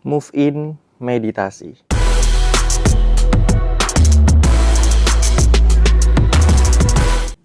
Move in meditasi.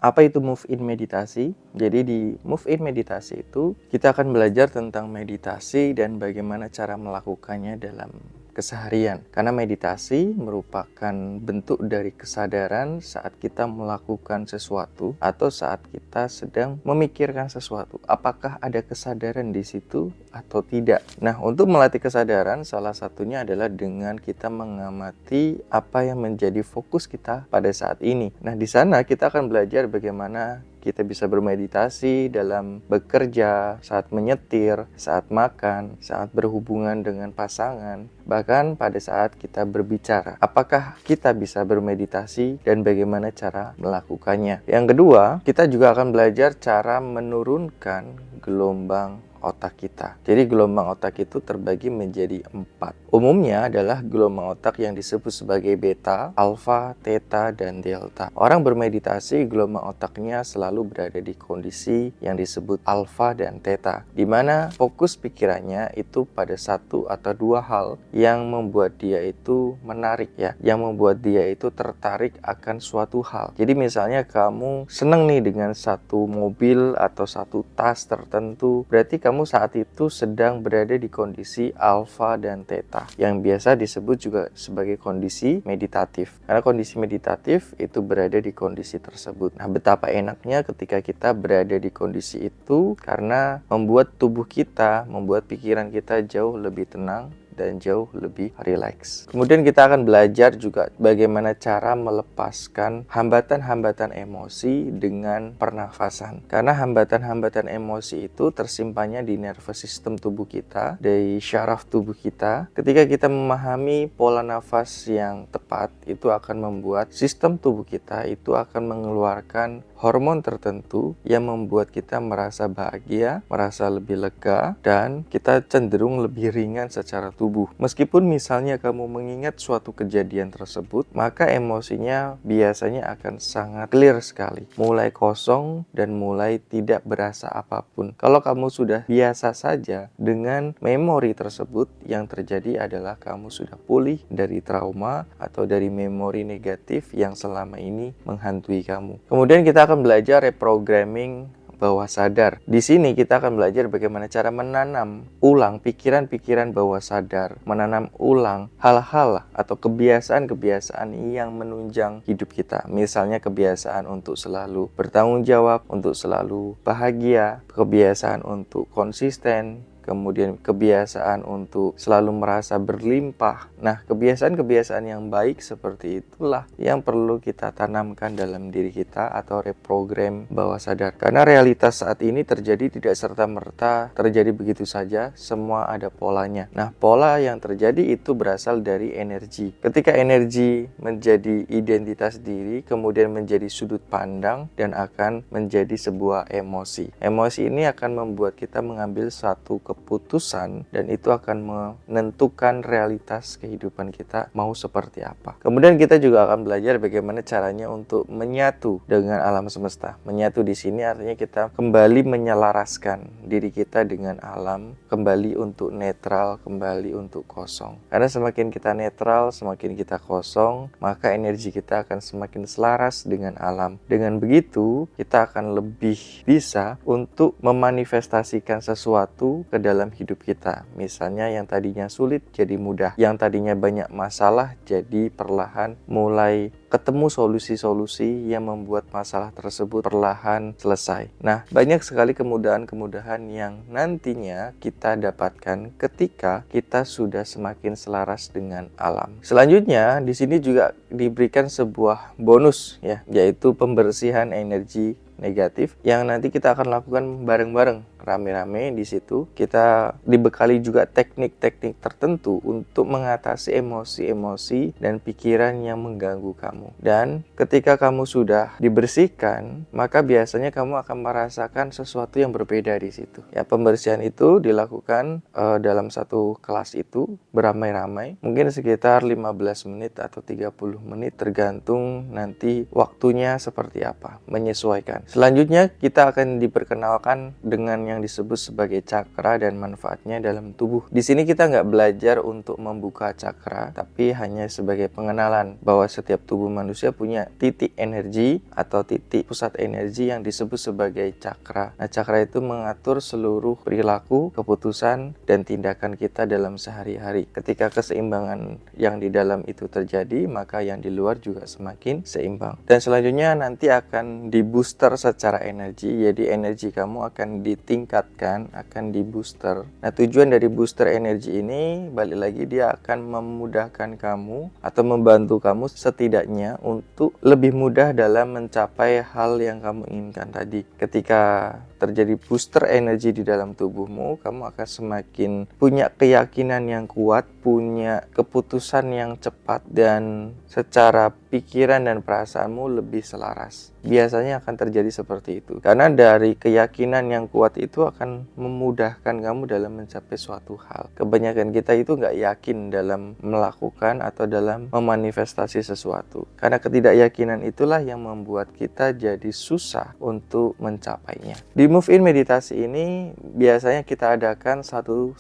Apa itu move in meditasi? Jadi di move in meditasi itu kita akan belajar tentang meditasi dan bagaimana cara melakukannya dalam keseharian. Karena meditasi merupakan bentuk dari kesadaran saat kita melakukan sesuatu atau saat kita sedang memikirkan sesuatu. Apakah ada kesadaran di situ atau tidak? Nah, untuk melatih kesadaran salah satunya adalah dengan kita mengamati apa yang menjadi fokus kita pada saat ini. Nah, di sana kita akan belajar bagaimana kita bisa bermeditasi dalam bekerja, saat menyetir, saat makan, saat berhubungan dengan pasangan, bahkan pada saat kita berbicara. Apakah kita bisa bermeditasi dan bagaimana cara melakukannya? Yang kedua, kita juga akan belajar cara menurunkan gelombang otak kita. Jadi gelombang otak itu terbagi menjadi 4. Umumnya adalah gelombang otak yang disebut sebagai beta, alfa, theta, dan delta. Orang bermeditasi gelombang otaknya selalu berada di kondisi yang disebut alfa dan theta, di mana fokus pikirannya itu pada satu atau dua hal yang membuat dia itu menarik ya, yang membuat dia itu tertarik akan suatu hal. Jadi misalnya kamu seneng nih dengan satu mobil atau satu tas tertentu, berarti kamu saat itu sedang berada di kondisi alfa dan theta, yang biasa disebut juga sebagai kondisi meditatif. Karena kondisi meditatif itu berada di kondisi tersebut. Nah, betapa enaknya ketika kita berada di kondisi itu karena membuat tubuh kita, membuat pikiran kita jauh lebih tenang dan jauh lebih rileks. Kemudian kita akan belajar juga bagaimana cara melepaskan hambatan-hambatan emosi dengan pernafasan. Karena hambatan-hambatan emosi itu tersimpannya di nervous system tubuh kita, di syaraf tubuh kita. Ketika kita memahami pola nafas yang tepat, itu akan membuat sistem tubuh kita itu akan mengeluarkan hormon tertentu yang membuat kita merasa bahagia, merasa lebih lega, dan kita cenderung lebih ringan secara tubuh. Meskipun misalnya kamu mengingat suatu kejadian tersebut, maka emosinya biasanya akan sangat clear sekali, mulai kosong dan mulai tidak berasa apapun. Kalau kamu sudah biasa saja dengan memori tersebut, yang terjadi adalah kamu sudah pulih dari trauma atau dari memori negatif yang selama ini menghantui kamu. Kemudian kita akan belajar reprogramming bawah sadar. Di sini kita akan belajar bagaimana cara menanam ulang pikiran-pikiran bawah sadar, menanam ulang hal-hal atau kebiasaan-kebiasaan yang menunjang hidup kita. Misalnya kebiasaan untuk selalu bertanggung jawab, untuk selalu bahagia, kebiasaan untuk konsisten, kemudian kebiasaan untuk selalu merasa berlimpah. Nah, kebiasaan-kebiasaan yang baik seperti itulah yang perlu kita tanamkan dalam diri kita atau reprogram bawah sadar. Karena realitas saat ini terjadi tidak serta-merta terjadi begitu saja, semua ada polanya. Nah, pola yang terjadi itu berasal dari energi. Ketika energi menjadi identitas diri, kemudian menjadi sudut pandang dan akan menjadi sebuah emosi. Emosi ini akan membuat kita mengambil satu keputusan dan itu akan menentukan realitas kehidupan kita mau seperti apa. Kemudian kita juga akan belajar bagaimana caranya untuk menyatu dengan alam semesta. Menyatu di sini artinya kita kembali menyelaraskan diri kita dengan alam, kembali untuk netral, kembali untuk kosong. Karena semakin kita netral, semakin kita kosong, maka energi kita akan semakin selaras dengan alam. Dengan begitu, kita akan lebih bisa untuk memanifestasikan sesuatu ke dalam hidup kita. Misalnya yang tadinya sulit jadi mudah, yang tadinya banyak masalah jadi perlahan mulai ketemu solusi-solusi yang membuat masalah tersebut perlahan selesai. Nah, banyak sekali kemudahan-kemudahan yang nantinya kita dapatkan ketika kita sudah semakin selaras dengan alam. Selanjutnya, di sini juga diberikan sebuah bonus ya, yaitu pembersihan energi negatif yang nanti kita akan lakukan bareng-bareng, rame-rame. Di situ kita dibekali juga teknik-teknik tertentu untuk mengatasi emosi-emosi dan pikiran yang mengganggu kamu. Dan ketika kamu sudah dibersihkan, maka biasanya kamu akan merasakan sesuatu yang berbeda di situ. Ya, pembersihan itu dilakukan dalam satu kelas itu beramai-ramai, mungkin sekitar 15 menit atau 30 menit tergantung nanti waktunya seperti apa, menyesuaikan. Selanjutnya kita akan diperkenalkan dengan yang yang disebut sebagai cakra dan manfaatnya dalam tubuh. Di sini kita nggak belajar untuk membuka cakra, tapi hanya sebagai pengenalan bahwa setiap tubuh manusia punya titik energi atau titik pusat energi yang disebut sebagai cakra. Nah, cakra itu mengatur seluruh perilaku, keputusan, dan tindakan kita dalam sehari-hari. Ketika keseimbangan yang di dalam itu terjadi, maka yang di luar juga semakin seimbang. Dan selanjutnya nanti akan dibooster secara energi, jadi energi kamu akan ditingkatkan, akan dibooster. Nah, tujuan dari booster energi ini balik lagi dia akan memudahkan kamu atau membantu kamu setidaknya untuk lebih mudah dalam mencapai hal yang kamu inginkan tadi. Ketika terjadi booster energi di dalam tubuhmu, kamu akan semakin punya keyakinan yang kuat, punya keputusan yang cepat, dan secara pikiran dan perasaanmu lebih selaras. Biasanya akan terjadi seperti itu. Karena dari keyakinan yang kuat itu akan memudahkan kamu dalam mencapai suatu hal. Kebanyakan kita itu nggak yakin dalam melakukan atau dalam memanifestasi sesuatu. Karena ketidakyakinan itulah yang membuat kita jadi susah untuk mencapainya. Di Move In Meditasi ini biasanya kita adakan 1-2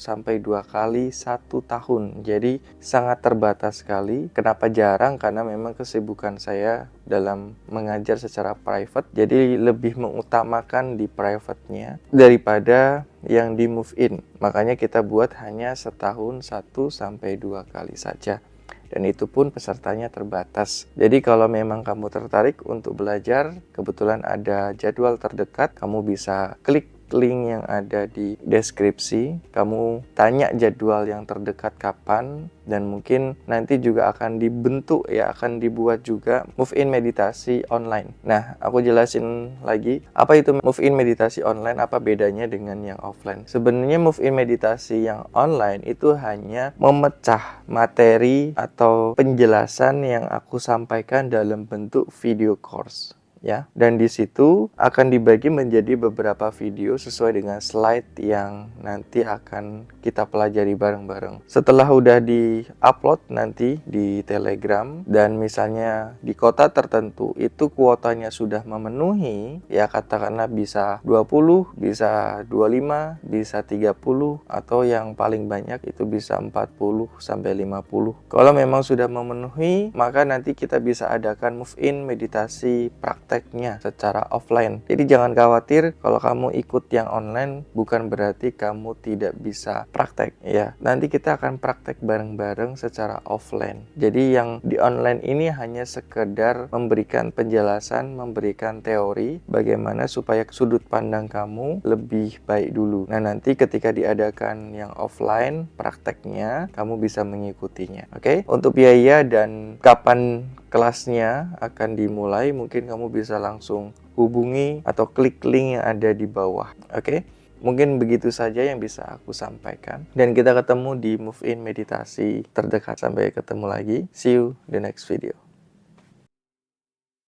kali 1 tahun. Jadi sangat terbatas sekali. Kenapa jarang? Karena memang kesibukan saya dalam mengajar secara private, jadi lebih mengutamakan di private-nya daripada yang di Move In. Makanya kita buat hanya setahun 1-2 kali saja. Dan itu pun pesertanya terbatas. Jadi kalau memang kamu tertarik untuk belajar, kebetulan ada jadwal terdekat, kamu bisa klik link yang ada di deskripsi. Kamu tanya jadwal yang terdekat kapan, dan mungkin nanti juga akan dibentuk ya, akan dibuat juga Move In Meditasi online. Nah, aku jelasin lagi, apa itu Move In Meditasi online, apa bedanya dengan yang offline. Sebenarnya Move In Meditasi yang online itu hanya memecah materi atau penjelasan yang aku sampaikan dalam bentuk video course. Ya, dan di situ akan dibagi menjadi beberapa video sesuai dengan slide yang nanti akan kita pelajari bareng-bareng. Setelah udah di-upload nanti di Telegram, dan misalnya di kota tertentu itu kuotanya sudah memenuhi, ya katakanlah bisa 20, bisa 25, bisa 30, atau yang paling banyak itu bisa 40 sampai 50. Kalau memang sudah memenuhi, maka nanti kita bisa adakan Move In Meditasi prakteknya secara offline. Jadi jangan khawatir kalau kamu ikut yang online, bukan berarti kamu tidak bisa praktek ya. Nanti kita akan praktek bareng-bareng secara offline. Jadi yang di online ini hanya sekedar memberikan penjelasan, memberikan teori bagaimana supaya sudut pandang kamu lebih baik dulu. Nah, nanti ketika diadakan yang offline prakteknya, kamu bisa mengikutinya. Oke? Untuk biaya dan kapan kelasnya akan dimulai, mungkin kamu bisa langsung hubungi atau klik link yang ada di bawah. Oke? Mungkin begitu saja yang bisa aku sampaikan. Dan kita ketemu di Move In Meditasi terdekat. Sampai ketemu lagi. See you the next video.